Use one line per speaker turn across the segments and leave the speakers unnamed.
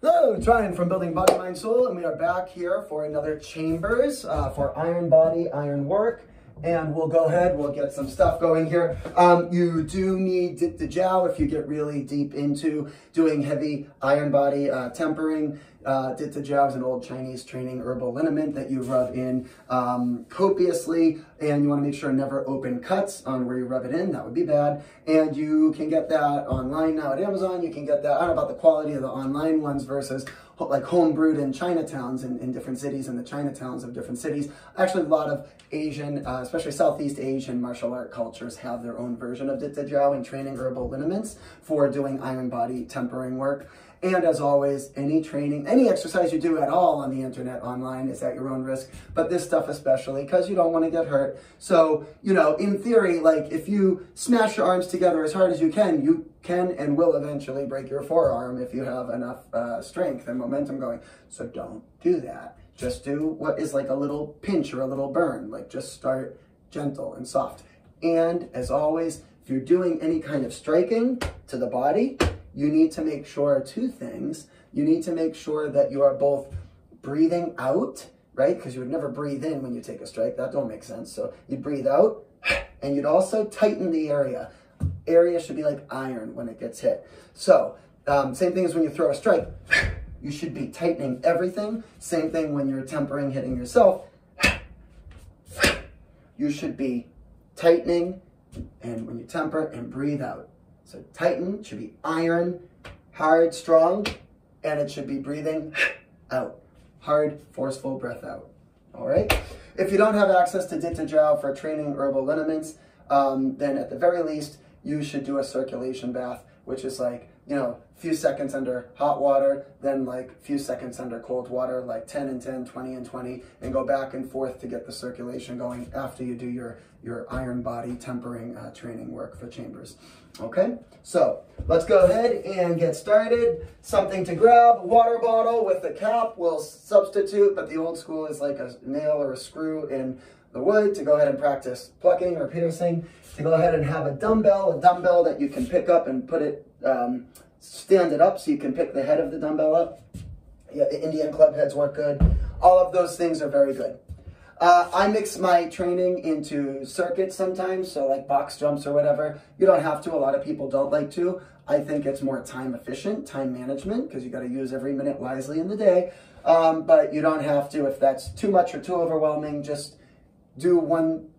Hello, Ryan from Building Body, Mind, Soul, and we are back here for another Chambers for iron body, iron work. And we'll go ahead, we'll get some stuff going here. You do need the jiao if you get really deep into doing heavy iron body tempering. Ditta jiao is an old Chinese training herbal liniment that you rub in copiously, and you want to make sure never open cuts on where you rub it in. That would be bad. And you can get that online now at Amazon. You can get that, I don't know about the quality of the online ones versus like home brewed in Chinatowns in different cities, in the Chinatowns of different cities. Actually, a lot of Asian, especially Southeast Asian martial art cultures have their own version of Ditta jiao and training herbal liniments for doing iron body tempering work. And as always, any training, any exercise you do at all on the internet, online, is at your own risk. But this stuff especially, because you don't want to get hurt. So, you know, in theory, like if you smash your arms together as hard as you can and will eventually break your forearm if you have enough strength and momentum going. So don't do that. Just do what is like a little pinch or a little burn. Like just start gentle and soft. And as always, if you're doing any kind of striking to the body, you need to make sure two things. You need to make sure that you are both breathing out, right? Because you would never breathe in when you take a strike. That don't make sense. So you'd breathe out, and you'd also tighten the area. Area should be like iron when it gets hit. So same thing as when you throw a strike. You should be tightening everything. Same thing when you're tempering, hitting yourself. You should be tightening, and when you temper, and breathe out. So tighten, should be iron, hard, strong, and it should be breathing out. Hard, forceful breath out. All right? If you don't have access to Ditta jiao for training herbal liniments, then at the very least, you should do a circulation bath, which is like, you know, a few seconds under hot water, then like a few seconds under cold water, like 10 and 10, 20 and 20, and go back and forth to get the circulation going after you do your iron body tempering training work for Chambers. Okay, so let's go ahead and get started. Something to grab, a water bottle with a cap will substitute, but the old school is like a nail or a screw in the wood to go ahead and practice plucking or piercing. To go ahead and have a dumbbell that you can pick up and put it, stand it up so you can pick the head of the dumbbell up. Yeah, the Indian club heads work good. All of those things are very good. I mix my training into circuits sometimes, so like box jumps or whatever. You don't have to, a lot of people don't like to. I think it's more time efficient, time management, because you got to use every minute wisely in the day. But you don't have to, if that's too much or too overwhelming, just do one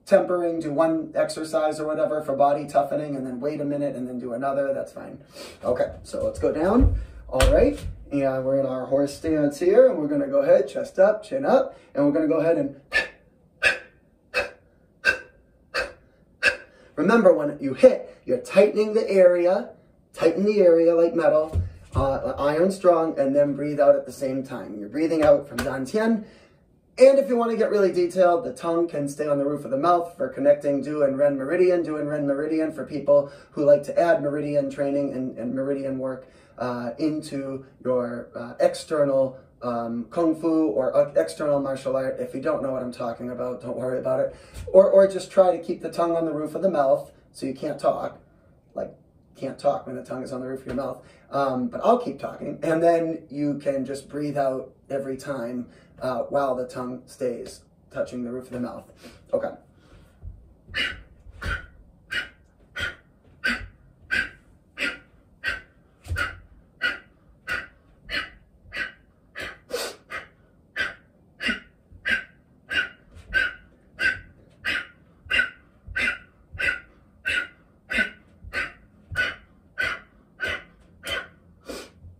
tempering, do one exercise or whatever for body toughening, and then wait a minute and then do another. That's fine. Okay, so let's go down. All right, and we're in our horse stance here, and we're going to go ahead, chest up, chin up, and we're going to go ahead and remember, when you hit, you're tightening the area, tighten the area like metal, iron strong, and then breathe out at the same time. You're breathing out from dantian. And if you want to get really detailed, the tongue can stay on the roof of the mouth for connecting Du and Ren meridian. Du and Ren meridian for people who like to add meridian training and meridian work into your external kung fu or external martial art. If you don't know what I'm talking about, don't worry about it. Or just try to keep the tongue on the roof of the mouth so you can't talk. Like, can't talk when the tongue is on the roof of your mouth. But I'll keep talking. And then you can just breathe out every time while the tongue stays touching the roof of the mouth. Okay.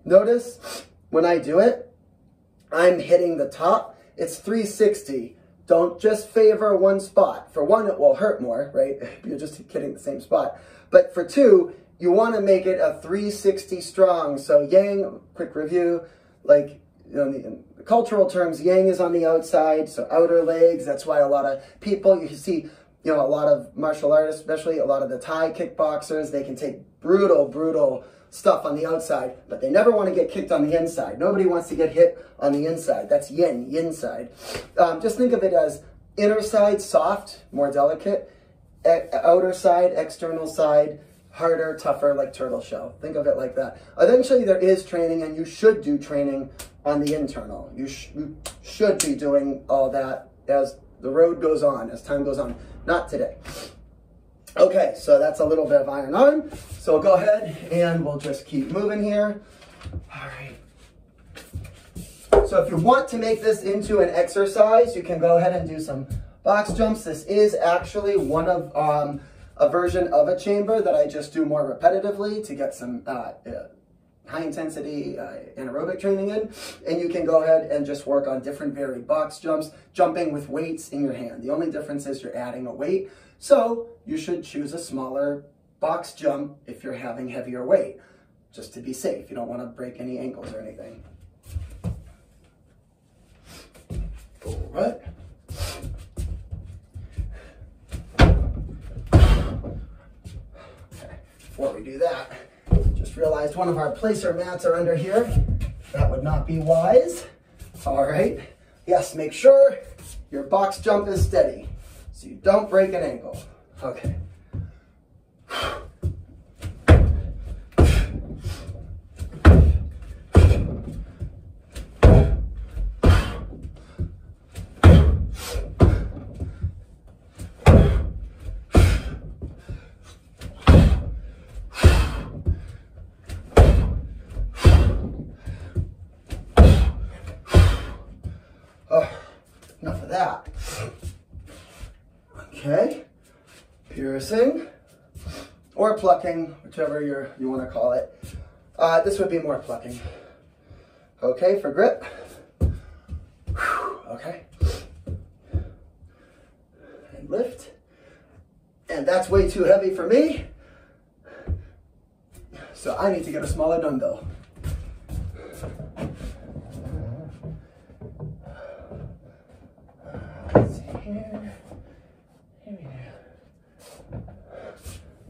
Notice when I do it, I'm hitting the top. It's 360. Don't just favor one spot. For one, it will hurt more, right? You're just hitting the same spot. But for two, you want to make it a 360 strong. So yang, quick review, like, you know, in the cultural terms, yang is on the outside, so outer legs. That's why a lot of people, you see, you know, a lot of martial artists, especially a lot of the Thai kickboxers, they can take brutal stuff on the outside, but they never want to get kicked on the inside. Nobody wants to get hit on the inside. That's yin side. Just think of it as inner side, soft, more delicate, outer side, external side, harder, tougher, like turtle shell. Think of it like that. Eventually there is training, and you should do training on the internal. You should be doing all that as the road goes on, as time goes on. Not today. Okay, so that's a little bit of iron arm. So we'll go ahead and we'll just keep moving here. All right. So if you want to make this into an exercise, you can go ahead and do some box jumps. This is actually one of a version of a chamber that I just do more repetitively to get some high intensity anaerobic training in. And you can go ahead and just work on different varied box jumps, jumping with weights in your hand. The only difference is you're adding a weight. So you should choose a smaller box jump if you're having heavier weight, just to be safe. You don't want to break any ankles or anything. All right. Okay. Before we do that, just realized one of our placer mats are under here. That would not be wise. All right. Yes, make sure your box jump is steady so you don't break an ankle. Okay. Enough of that. Okay, piercing or plucking, whichever you want to call it. This would be more plucking. Okay, for grip. Okay. And lift. And that's way too heavy for me. So I need to get a smaller dumbbell. Let's see here. Here we go.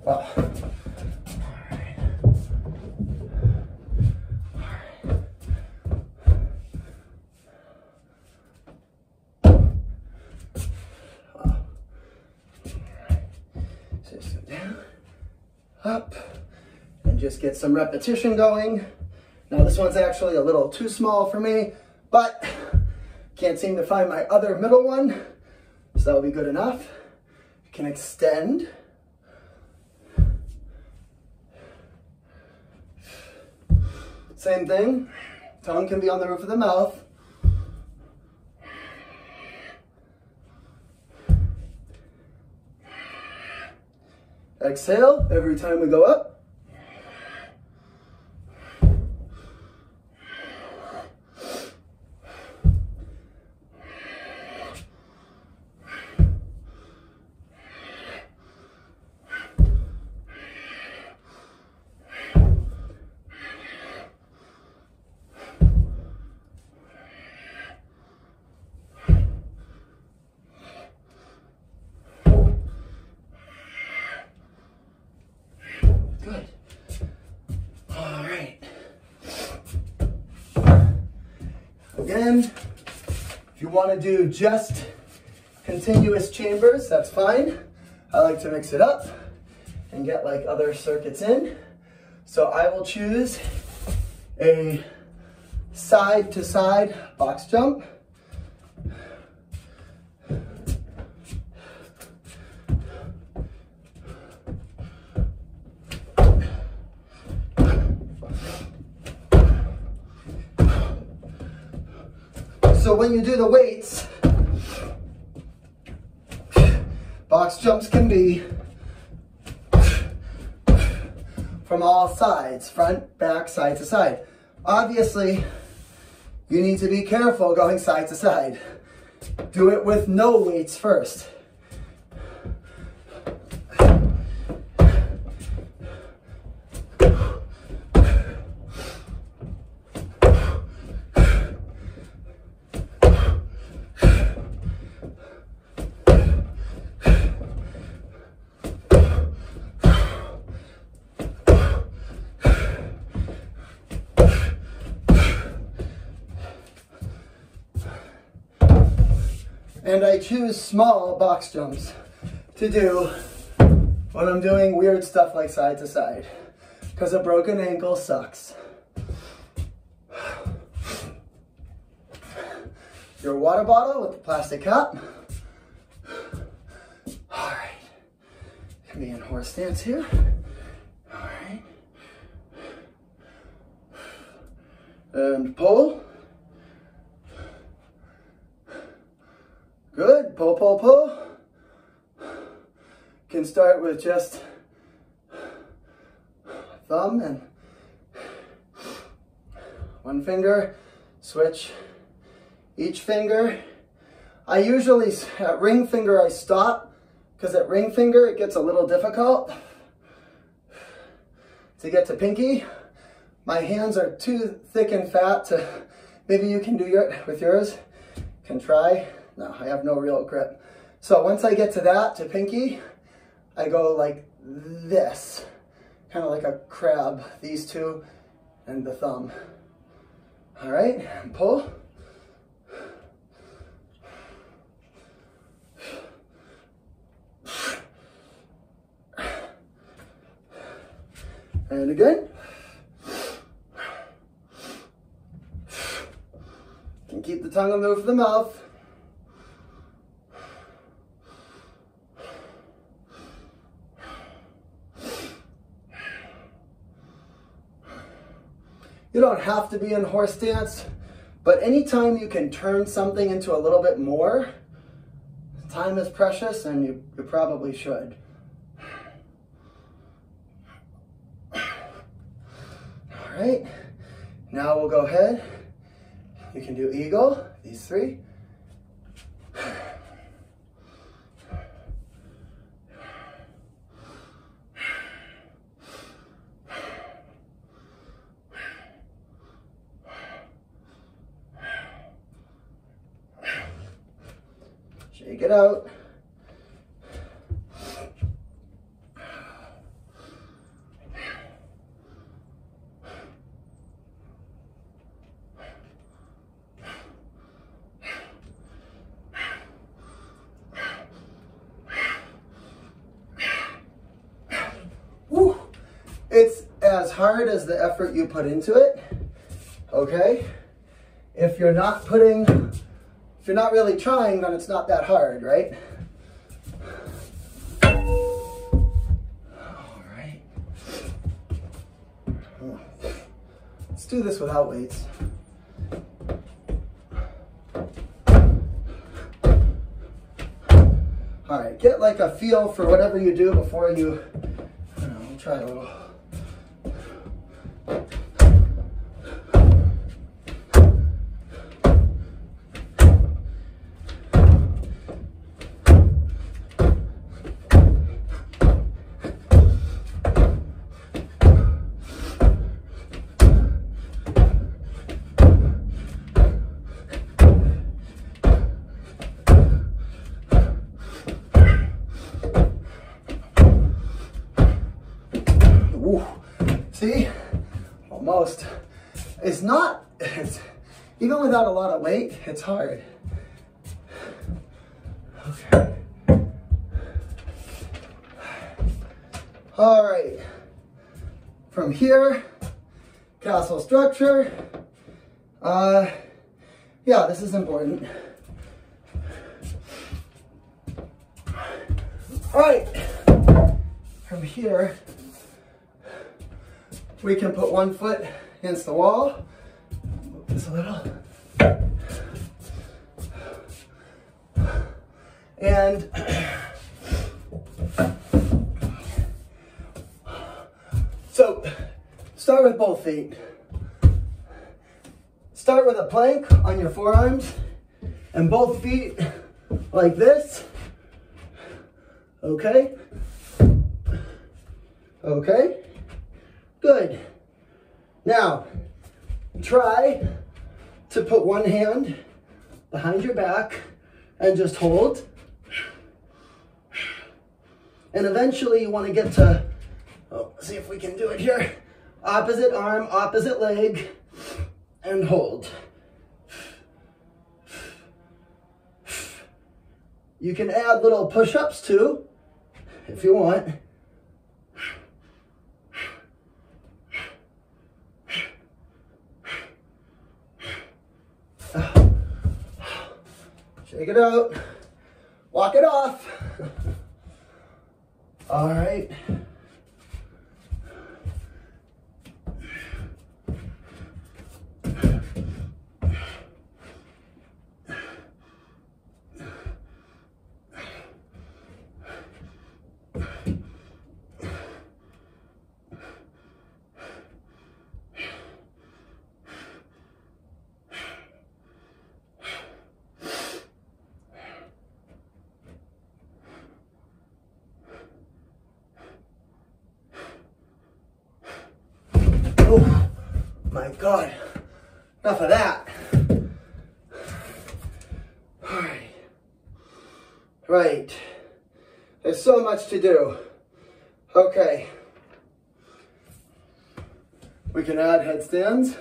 Well, all right. Just go down, up, and just get some repetition going. Now this one's actually a little too small for me, but can't seem to find my other middle one, so that'll be good enough. You can extend. Same thing, tongue can be on the roof of the mouth. Exhale every time we go up. Good. All right. Again, if you want to do just continuous chambers, that's fine. I like to mix it up and get like other circuits in. So I will choose a side to side box jump. So when you do the weights, box jumps can be from all sides, front, back, side to side. Obviously, you need to be careful going side to side. Do it with no weights first. And I choose small box jumps to do when I'm doing weird stuff like side to side, because a broken ankle sucks. Your water bottle with the plastic cap. All right, can be in horse stance here. All right, and pull. Good, pull, pull, pull. Can start with just thumb and one finger, switch each finger. I usually, at ring finger, I stop, because at ring finger, it gets a little difficult to get to pinky. My hands are too thick and fat to, maybe you can do it with yours, can try. No, I have no real grip. So once I get to that, to pinky, I go like this, kind of like a crab, these two, and the thumb. All right, and pull. And again. And keep the tongue aloof of the mouth. You don't have to be in horse stance, but anytime you can turn something into a little bit more, time is precious and you probably should. All right, now we'll go ahead. You can do eagle, these three. Shake it out. Woo. It's as hard as the effort you put into it, okay? If you're not really trying, then it's not that hard, right? All right. Let's do this without weights. All right, get like a feel for whatever you do before you, I don't know, try a little. See, almost. It's even without a lot of weight, it's hard. Okay. All right. From here, castle structure. Yeah, this is important. All right. From here, we can put one foot against the wall. Move this a little. And so start with both feet. Start with a plank on your forearms and both feet like this. Okay? Okay? Good. Now, try to put one hand behind your back and just hold. And eventually you want to get to, see if we can do it here. Opposite arm, opposite leg, and hold. You can add little push-ups too, if you want. Shake it out. Walk it off. All right. Oh my God, enough of that. All right, right, there's so much to do. Okay, we can add headstands.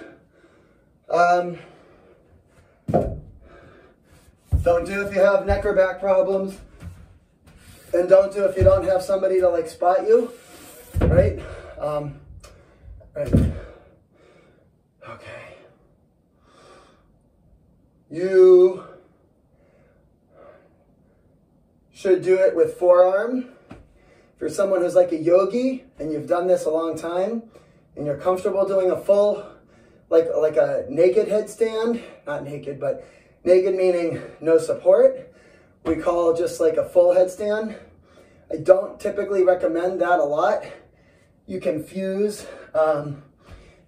Don't do if you have neck or back problems, and don't do if you don't have somebody to like spot you, right? Right. Okay. You should do it with forearm. If you're someone who's like a yogi and you've done this a long time and you're comfortable doing a full, like a naked headstand, not naked, but naked meaning no support, we call just like a full headstand. I don't typically recommend that a lot. You can fuse, I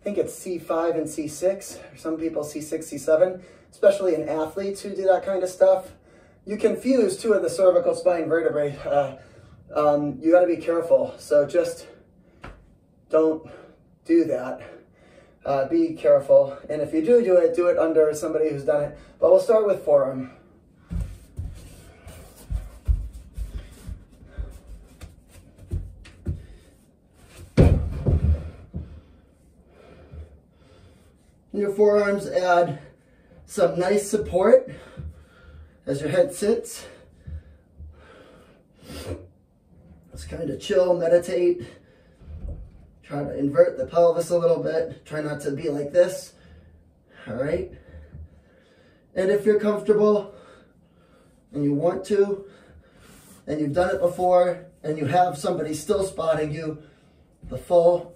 think it's C5 and C6, or some people C6, C7, especially in athletes who do that kind of stuff. You can fuse two of the cervical spine vertebrae. You gotta be careful, so just don't do that. Be careful, and if you do it under somebody who's done it. But we'll start with forearm. Your forearms add some nice support as your head sits. Just kind of chill, meditate. Try to invert the pelvis a little bit. Try not to be like this. All right. And if you're comfortable and you want to, and you've done it before, and you have somebody still spotting you, the full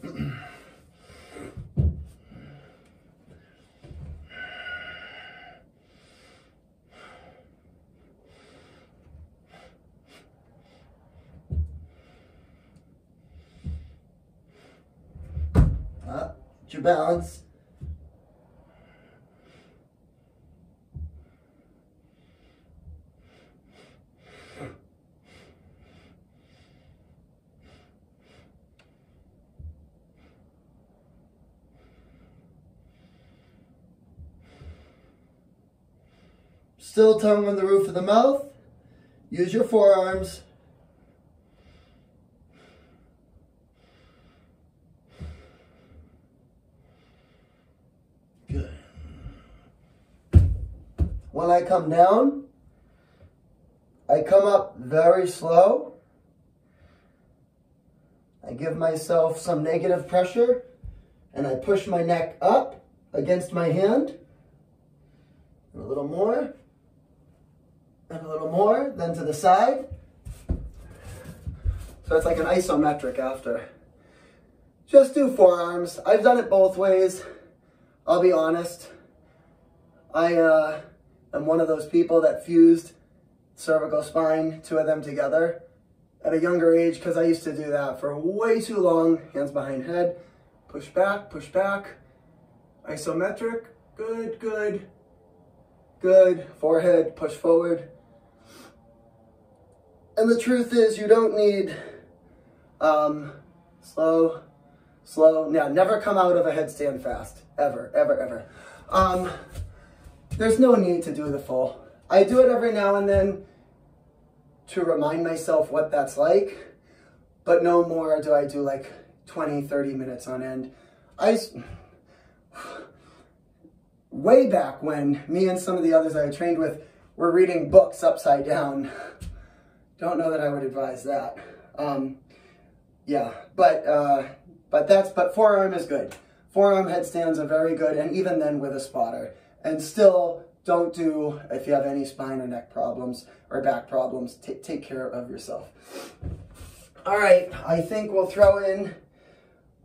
your balance. Still tongue on the roof of the mouth. Use your forearms. Good. When I come down, I come up very slow. I give myself some negative pressure and I push my neck up against my hand. And a little more. And a little more, then to the side. So it's like an isometric after. Just do forearms. I've done it both ways. I'll be honest. I am one of those people that fused cervical spine, two of them together at a younger age because I used to do that for way too long. Hands behind head. Push back, isometric. Good, good, good. Forehead, push forward. And the truth is, you don't need slow. Now, never come out of a headstand fast. Ever, ever, ever. There's no need to do the full. I do it every now and then to remind myself what that's like, but no more do I do like 20, 30 minutes on end. Way back when me and some of the others I had trained with were reading books upside down. Don't know that I would advise that. Yeah, but forearm is good. Forearm headstands are very good, and even then with a spotter. And still don't do, if you have any spine or neck problems or back problems, take care of yourself. All right, I think we'll throw in,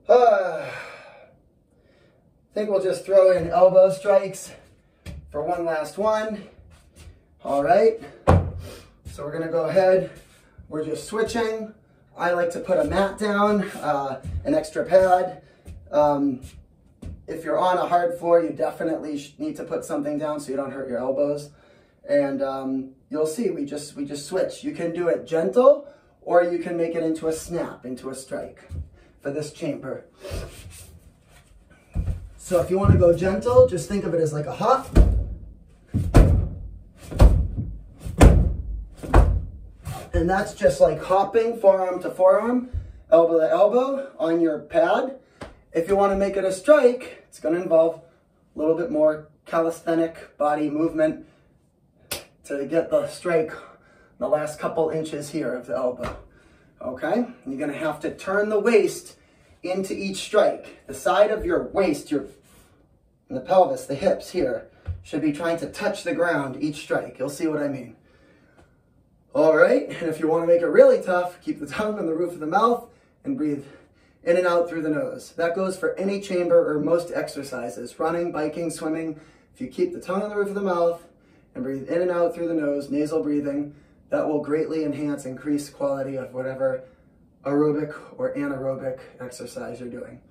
I think we'll just throw in elbow strikes for one last one. All right, so we're gonna go ahead, we're just switching. I like to put a mat down, an extra pad. If you're on a hard floor, you definitely need to put something down so you don't hurt your elbows. And you'll see, we just switch. You can do it gentle, or you can make it into a snap, into a strike for this chamber. So if you want to go gentle, just think of it as like a hop. And that's just like hopping forearm to forearm, elbow to elbow on your pad. If you want to make it a strike, it's going to involve a little bit more calisthenic body movement to get the strike the last couple inches here of the elbow. Okay? You're going to have to turn the waist into each strike. The side of your waist, the pelvis, the hips here, should be trying to touch the ground each strike. You'll see what I mean. All right, and if you want to make it really tough, keep the tongue on the roof of the mouth and breathe in and out through the nose. That goes for any chamber or most exercises, running, biking, swimming. If you keep the tongue on the roof of the mouth and breathe in and out through the nose, nasal breathing, that will greatly increase quality of whatever aerobic or anaerobic exercise you're doing.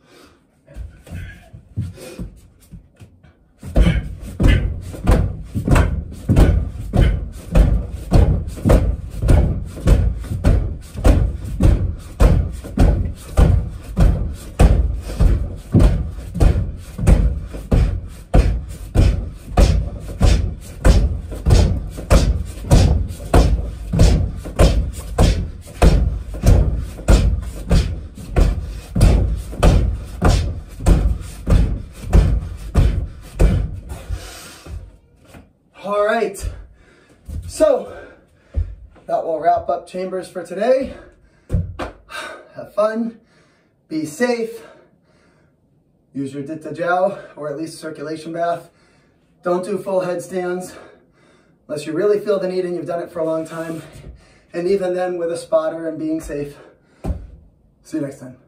All right, so that will wrap up chambers for today. Have fun, be safe, use your mini-dojo or at least circulation bath. Don't do full headstands unless you really feel the need and you've done it for a long time. And even then with a spotter and being safe. See you next time.